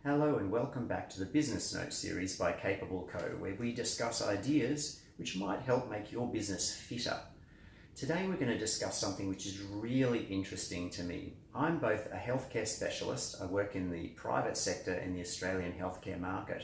Hello and welcome back to the Business Notes series by CapableCo, where we discuss ideas which might help make your business fitter. Today we're going to discuss something which is really interesting to me. I'm both a healthcare specialist, I work in the private sector in the Australian healthcare market.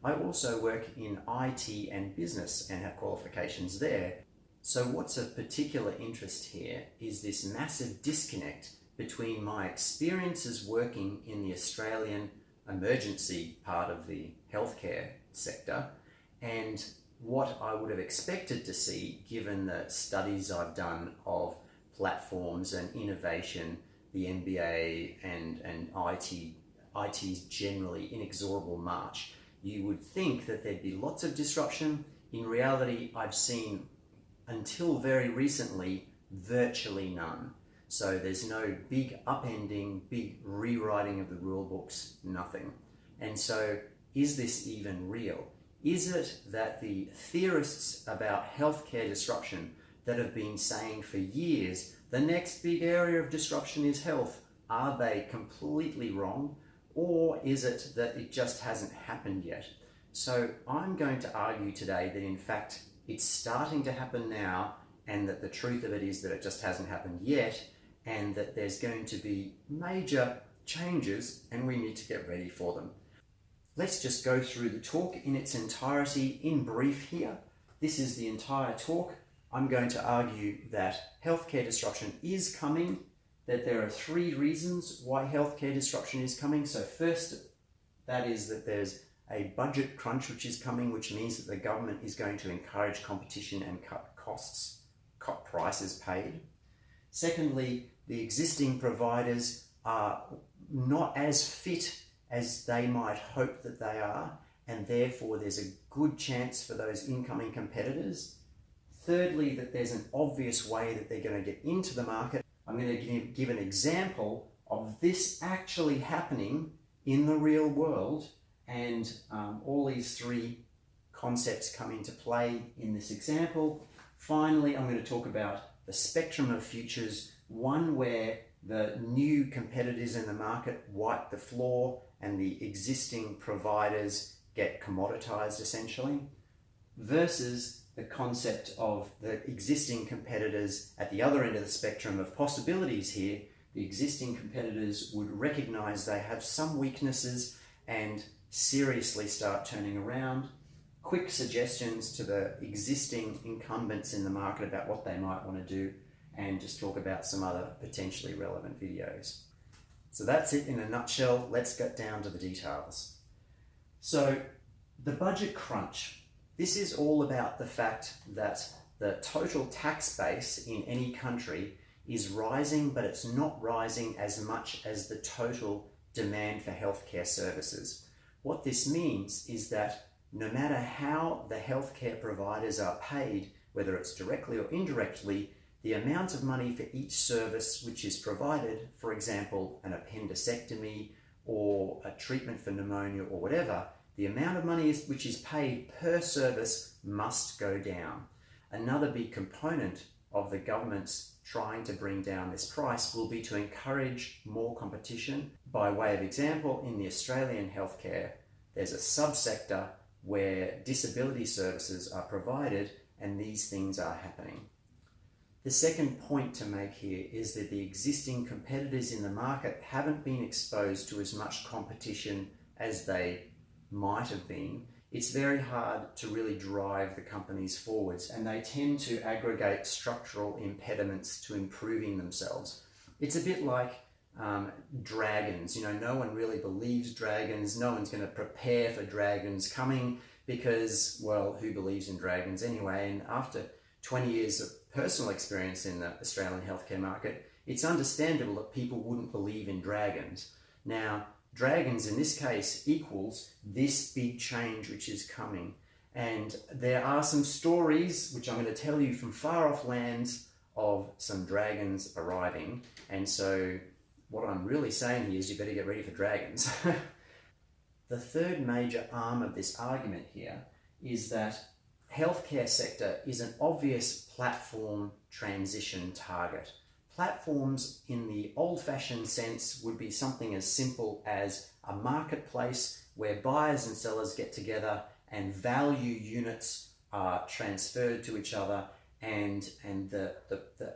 I also work in IT and business and have qualifications there. So what's of particular interest here is this massive disconnect between my experiences working in the Australian emergency part of the healthcare sector and what I would have expected to see given the studies I've done of platforms and innovation, the MBA and IT's generally inexorable march. You would think that there'd be lots of disruption. In reality, I've seen until very recently virtually none. So there's no big upending, big rewriting of the rule books, nothing. And so is this even real? Is it that the theorists about healthcare disruption that have been saying for years, the next big area of disruption is health, are they completely wrong? Or is it that it just hasn't happened yet? So I'm going to argue today that in fact it's starting to happen now, and that the truth of it is that it just hasn't happened yet, and that there's going to be major changes and we need to get ready for them. Let's just go through the talk in its entirety in brief here. This is the entire talk. I'm going to argue that healthcare disruption is coming, that there are 3 reasons why healthcare disruption is coming. So first, that is that there's a budget crunch which is coming, which means that the government is going to encourage competition and cut costs, cut prices paid. Secondly, the existing providers are not as fit as they might hope that they are, and therefore there's a good chance for those incoming competitors. Thirdly, that there's an obvious way that they're going to get into the market. I'm going to give an example of this actually happening in the real world, and all these 3 concepts come into play in this example. Finally, I'm going to talk about the spectrum of futures, one where the new competitors in the market wipe the floor and the existing providers get commoditized essentially, versus the concept of the existing competitors at the other end of the spectrum of possibilities here. The existing competitors would recognize they have some weaknesses and seriously start turning around. Quick suggestions to the existing incumbents in the market about what they might want to do, and just talk about some other potentially relevant videos. So that's it in a nutshell. Let's get down to the details. So the budget crunch. This is all about the fact that the total tax base in any country is rising, but it's not rising as much as the total demand for healthcare services. What this means is that no matter how the healthcare providers are paid, whether it's directly or indirectly, the amount of money for each service which is provided, for example, an appendectomy or a treatment for pneumonia or whatever, the amount of money which is paid per service must go down. Another big component of the government's trying to bring down this price will be to encourage more competition. By way of example, in the Australian healthcare, there's a subsector where disability services are provided, and these things are happening. The second point to make here is that the existing competitors in the market haven't been exposed to as much competition as they might have been. It's very hard to really drive the companies forwards, and they tend to aggregate structural impediments to improving themselves. It's a bit like dragons. You know, no one really believes dragons. No one's going to prepare for dragons coming because, well, who believes in dragons anyway? And after 20 years of personal experience in the Australian healthcare market, it's understandable that people wouldn't believe in dragons. Now, dragons in this case equals this big change which is coming. And there are some stories which I'm going to tell you from far off lands of some dragons arriving. And so what I'm really saying here is you better get ready for dragons. The third major arm of this argument here is that healthcare sector is an obvious platform transition target. Platforms in the old-fashioned sense would be something as simple as a marketplace where buyers and sellers get together and value units are transferred to each other, and the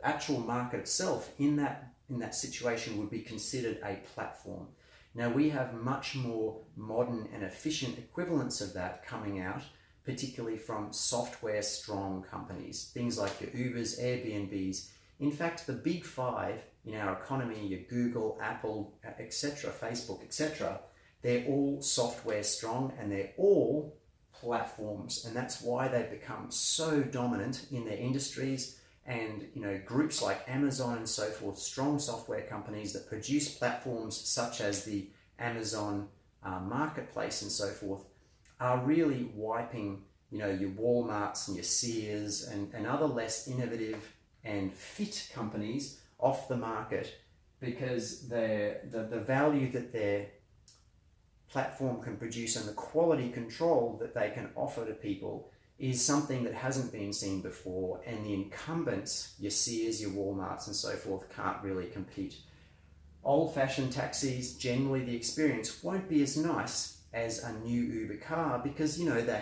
actual market itself in that situation would be considered a platform. Now we have much more modern and efficient equivalents of that coming out, particularly from software strong companies, things like your Ubers, Airbnbs. In fact, the big five in our economy, your Google, Apple, etc., Facebook, etc., they're all software strong and they're all platforms, and that's why they've become so dominant in their industries. And groups like Amazon and so forth, strong software companies that produce platforms such as the Amazon marketplace and so forth, are really wiping your Walmarts and your Sears and other less innovative and fit companies off the market, because the value that their platform can produce and the quality control that they can offer to people is something that hasn't been seen before, and the incumbents, your Sears, your Walmarts and so forth, can't really compete. Old-fashioned taxis, generally the experience won't be as nice as a new Uber car, because they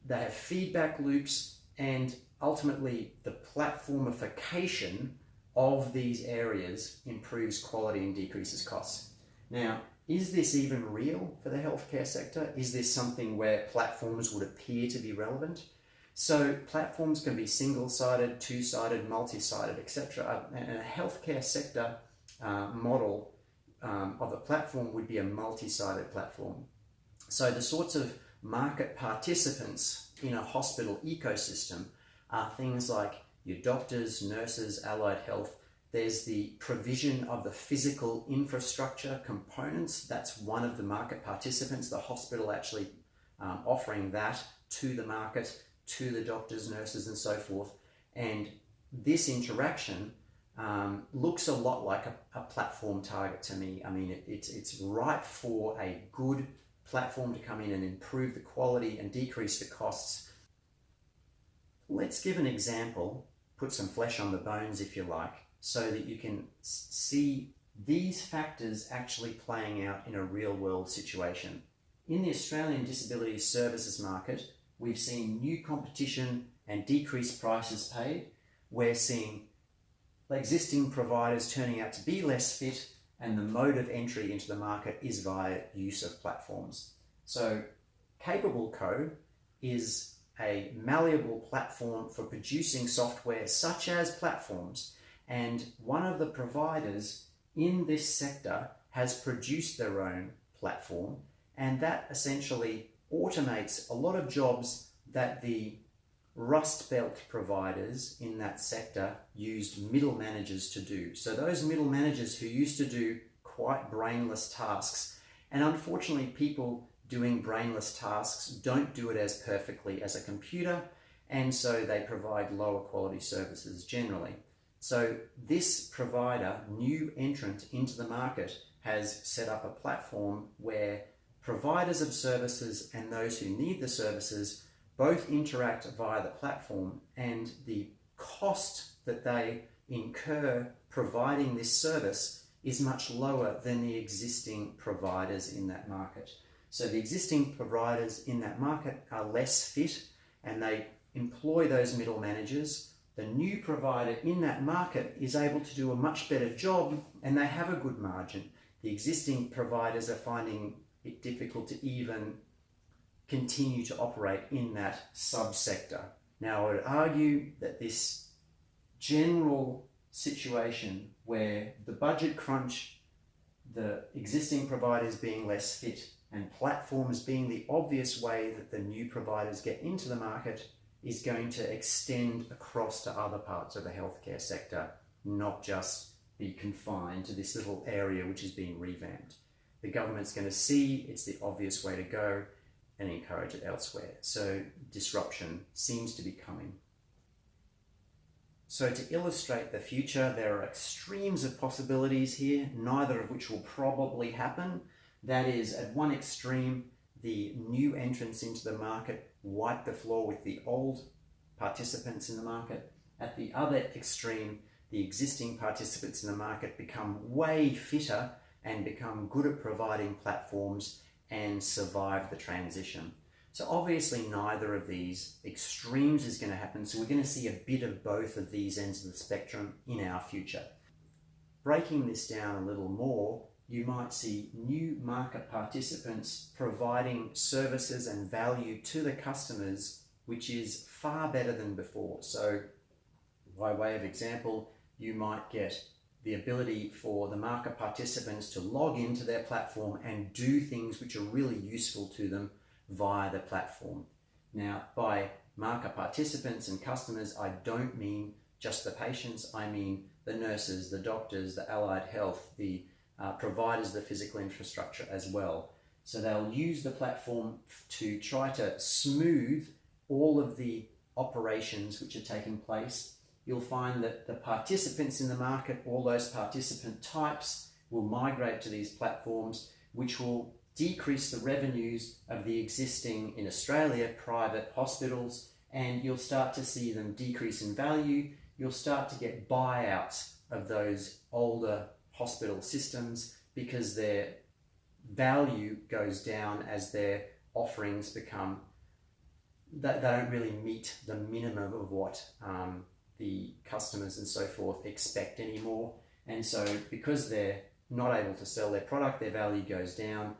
have feedback loops, and ultimately the platformification of these areas improves quality and decreases costs. Now, is this even real for the healthcare sector? Is this something where platforms would appear to be relevant? So platforms can be single-sided, two-sided, multi-sided, etc. And a healthcare sector model of a platform would be a multi-sided platform. So the sorts of market participants in a hospital ecosystem are things like your doctors, nurses, allied health. There's the provision of the physical infrastructure components. That's one of the market participants, the hospital actually offering that to the market, to the doctors, nurses, and so forth. And this interaction looks a lot like a platform target to me. I mean, it's ripe for a good platform to come in and improve the quality and decrease the costs. Let's give an example, put some flesh on the bones if you like, so that you can see these factors actually playing out in a real world situation. In the Australian disability services market, we've seen new competition and decreased prices paid. We're seeing existing providers turning out to be less fit, and the mode of entry into the market is via use of platforms. So CapableCo is a malleable platform for producing software such as platforms, and one of the providers in this sector has produced their own platform, and that essentially automates a lot of jobs that the Rust Belt providers in that sector used middle managers to do. So those middle managers who used to do quite brainless tasks, and unfortunately people doing brainless tasks don't do it as perfectly as a computer, and so they provide lower quality services generally. So this provider, new entrant into the market, has set up a platform where providers of services and those who need the services both interact via the platform, and the cost that they incur providing this service is much lower than the existing providers in that market. So the existing providers in that market are less fit and they employ those middle managers. The new provider in that market is able to do a much better job and they have a good margin. The existing providers are finding it difficult to even continue to operate in that subsector. Now, I would argue that this general situation where the budget crunch, the existing providers being less fit, and platforms being the obvious way that the new providers get into the market is going to extend across to other parts of the healthcare sector, not just be confined to this little area which is being revamped. The government's going to see it's the obvious way to go and encourage it elsewhere. So disruption seems to be coming. So to illustrate the future, there are extremes of possibilities here, neither of which will probably happen. That is, at one extreme, the new entrants into the market wipe the floor with the old participants in the market. At the other extreme, the existing participants in the market become way fitter and become good at providing platforms and survive the transition. So obviously neither of these extremes is going to happen, so we're going to see a bit of both of these ends of the spectrum in our future. Breaking this down a little more, you might see new market participants providing services and value to the customers, which is far better than before. So by way of example, you might get the ability for the market participants to log into their platform and do things which are really useful to them via the platform. Now, by market participants and customers, I don't mean just the patients, I mean the nurses, the doctors, the allied health, the providers of the physical infrastructure as well. So they'll use the platform to try to smooth all of the operations which are taking place. You'll find that the participants in the market, all those participant types, will migrate to these platforms, which will decrease the revenues of the existing, in Australia, private hospitals, and you'll start to see them decrease in value. You'll start to get buyouts of those older hospital systems because their value goes down as their offerings become, they don't really meet the minimum of what the customers and so forth expect anymore. And so because they're not able to sell their product, their value goes down.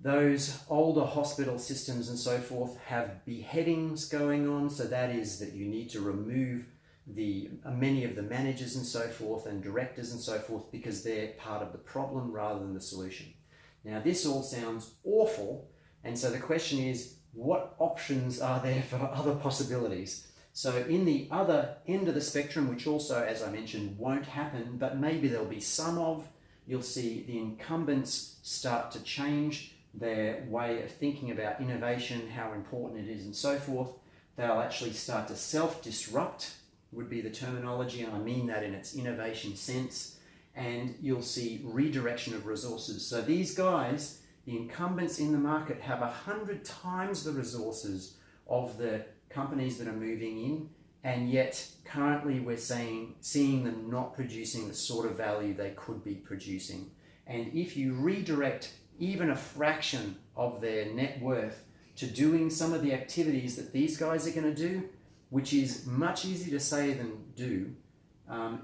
Those older hospital systems and so forth have beheadings going on. So that is that you need to remove many of the managers and so forth and directors and so forth because they're part of the problem rather than the solution. Now this all sounds awful, and so the question is, what options are there for other possibilities? So in the other end of the spectrum, which also, as I mentioned, won't happen, but maybe there'll be some of, you'll see the incumbents start to change their way of thinking about innovation, how important it is and so forth. They'll actually start to self-disrupt, would be the terminology, and I mean that in its innovation sense. And you'll see redirection of resources. So these guys, the incumbents in the market, have 100 times the resources of the companies that are moving in, and yet currently we're seeing them not producing the sort of value they could be producing. And if you redirect even a fraction of their net worth to doing some of the activities that these guys are going to do, which is much easier to say than do,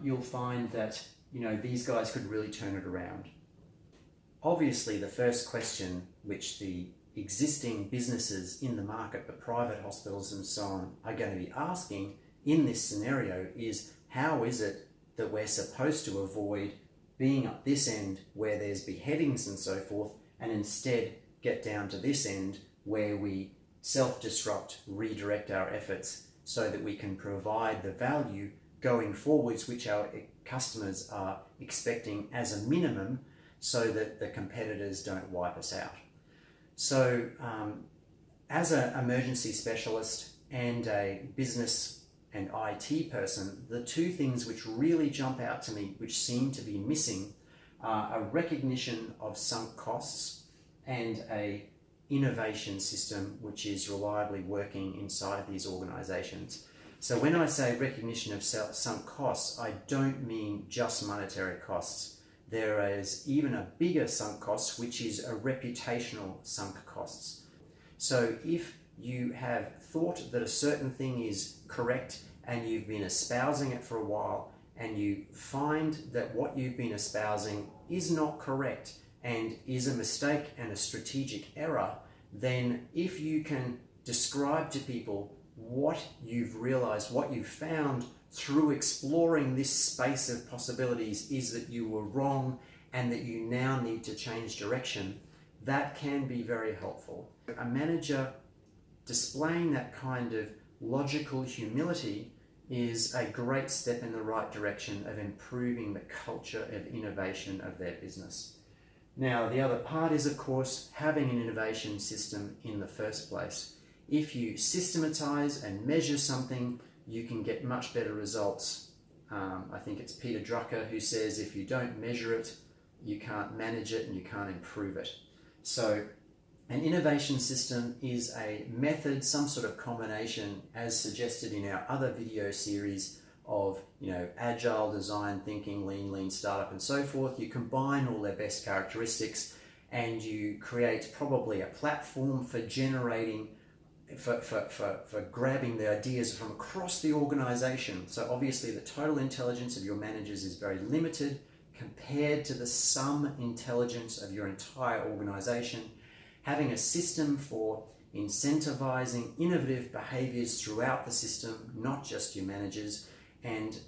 you'll find that these guys could really turn it around. Obviously, the first question which the existing businesses in the market, the private hospitals and so on, are going to be asking in this scenario is, how is it that we're supposed to avoid being at this end where there's beheadings and so forth, and instead get down to this end where we self-disrupt, redirect our efforts so that we can provide the value going forwards which our customers are expecting as a minimum, so that the competitors don't wipe us out. So as an emergency specialist and a business and IT person, the two things which really jump out to me, which seem to be missing, are a recognition of sunk costs and a innovation system which is reliably working inside these organizations. So when I say recognition of sunk costs, I don't mean just monetary costs. There is even a bigger sunk cost, which is a reputational sunk costs. So if you have thought that a certain thing is correct and you've been espousing it for a while, and you find that what you've been espousing is not correct and is a mistake and a strategic error, then if you can describe to people what you've realized, what you've found through exploring this space of possibilities is that you were wrong and that you now need to change direction, that can be very helpful. A manager displaying that kind of logical humility is a great step in the right direction of improving the culture of innovation of their business. Now, the other part is, of course, having an innovation system in the first place. If you systematize and measure something, you can get much better results. I think it's Peter Drucker who says, if you don't measure it, you can't manage it and you can't improve it. So an innovation system is a method, some sort of combination, as suggested in our other video series, of, you know, agile design thinking, lean startup and so forth. You combine all their best characteristics and you create probably a platform for generating, for grabbing the ideas from across the organization. So obviously the total intelligence of your managers is very limited compared to the sum intelligence of your entire organization. Having a system for incentivizing innovative behaviors throughout the system, not just your managers, and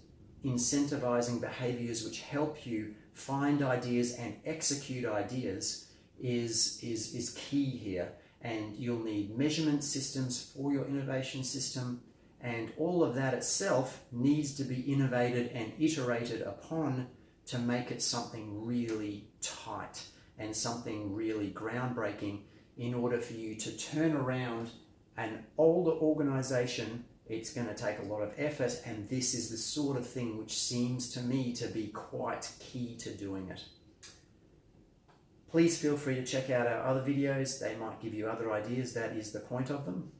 incentivizing behaviors which help you find ideas and execute ideas is key here. And you'll need measurement systems for your innovation system, and all of that itself needs to be innovated and iterated upon to make it something really tight and something really groundbreaking in order for you to turn around an older organization. It's going to take a lot of effort, and this is the sort of thing which seems to me to be quite key to doing it. Please feel free to check out our other videos. They might give you other ideas. That is the point of them.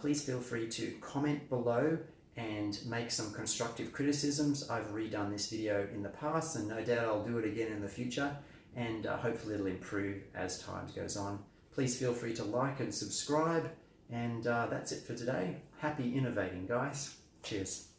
Please feel free to comment below and make some constructive criticisms. I've redone this video in the past, and no doubt I'll do it again in the future, and hopefully it'll improve as time goes on. Please feel free to like and subscribe, and that's it for today. Happy innovating, guys. Cheers.